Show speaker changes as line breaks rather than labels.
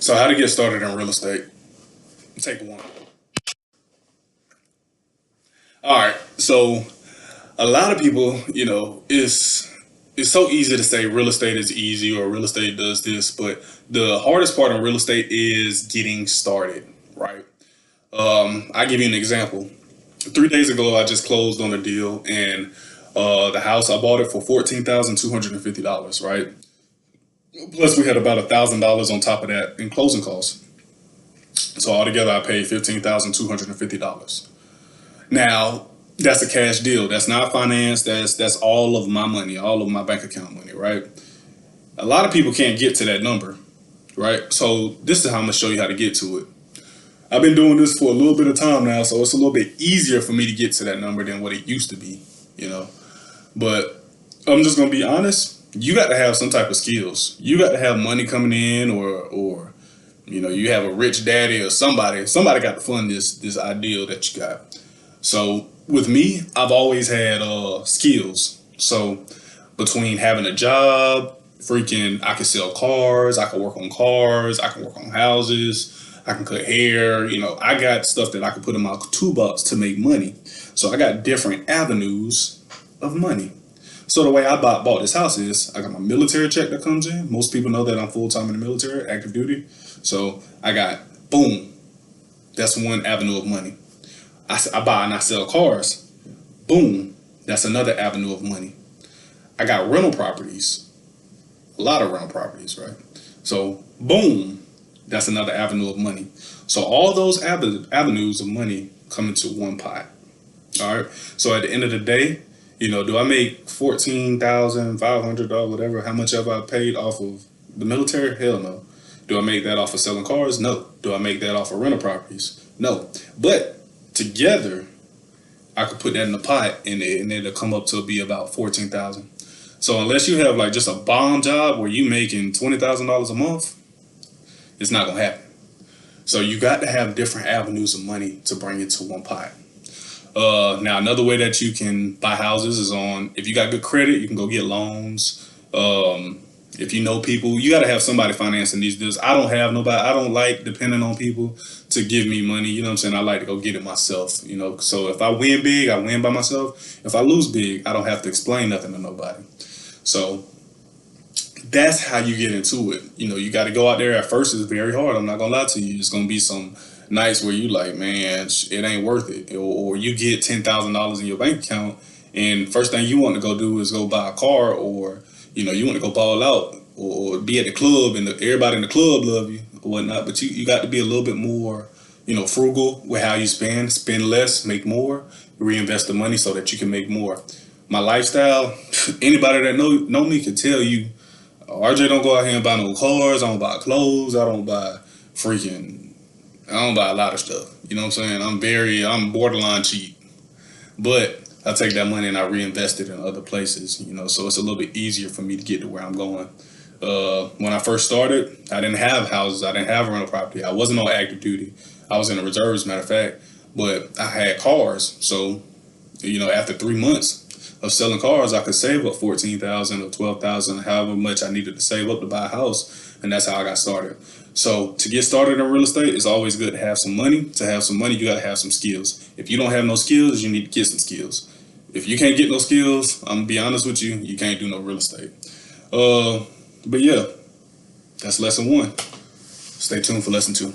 So how to get started in real estate? Take one. All right. So a lot of people, it's so easy to say real estate is easy or real estate does this, but the hardest part in real estate is getting started, right? I give you an example. 3 days ago, I just closed on a deal, and the house I bought it for $14,250, right? Plus, we had about $1,000 on top of that in closing costs. So altogether, I paid $15,250. Now, that's a cash deal. That's not finance. That's all of my money, all of my bank account money, right? A lot of people can't get to that number, right? So this is how I'm gonna show you how to get to it. I've been doing this for a little bit of time now, so it's a little bit easier for me to get to that number than what it used to be, you know. But I'm just gonna be honest. You got to have some type of skills. You got to have money coming in, or you have a rich daddy or somebody. Somebody got to fund this ideal that you got. So with me, I've always had skills. So between having a job, freaking, I can sell cars, I can work on cars, I can work on houses, I can cut hair. I got stuff that I can put in my toolbox to make money. So I got different avenues of money. So the way I bought this house is I got my military check that comes in. Most people know that I'm full time in the military, active duty. So I got, boom, that's one avenue of money. I buy and I sell cars. Boom, that's another avenue of money. I got rental properties, a lot of rental properties, right? So boom, that's another avenue of money. So all those avenues of money come into one pot. All right. So at the end of the day, do I make $14,500, whatever, how much have I paid off of the military? Hell no. Do I make that off of selling cars? No. Do I make that off of rental properties? No. But together, I could put that in the pot, and it'll come up to be about 14,000. So unless you have like just a bomb job where you making $20,000 a month, it's not gonna happen. So you got to have different avenues of money to bring it to one pot. Now another way that you can buy houses is if you got good credit, you can go get loans. If you know people, you got to have somebody financing these deals. I don't have nobody. I don't like depending on people to give me money. You know what I'm saying? I like to go get it myself. So if I win big, I win by myself. If I lose big, I don't have to explain nothing to nobody. So that's how you get into it. You got to go out there. At first, it's very hard. I'm not gonna lie to you. It's gonna be some nights where you like, man, it ain't worth it, or you get $10,000 in your bank account, and first thing you want to go do is go buy a car, or you want to go ball out, or be at the club, and everybody in the club love you or whatnot. But you got to be a little bit more, frugal with how you spend less, make more, reinvest the money so that you can make more. My lifestyle, anybody that know me can tell you, RJ don't go out here and buy no cars. I don't buy clothes. I don't buy a lot of stuff. You know what I'm saying? I'm borderline cheap. But I take that money and I reinvest it in other places, so it's a little bit easier for me to get to where I'm going. When I first started, I didn't have houses. I didn't have rental property. I wasn't on active duty. I was in the reserves, matter of fact. But I had cars. So, after 3 months of selling cars, I could save up $14,000 or $12,000, however much I needed to save up to buy a house. And that's how I got started. So to get started in real estate, it's always good to have some money. To have some money, you got to have some skills. If you don't have no skills, you need to get some skills. If you can't get no skills, I'm going to be honest with you, you can't do no real estate. But yeah, that's lesson one. Stay tuned for lesson two.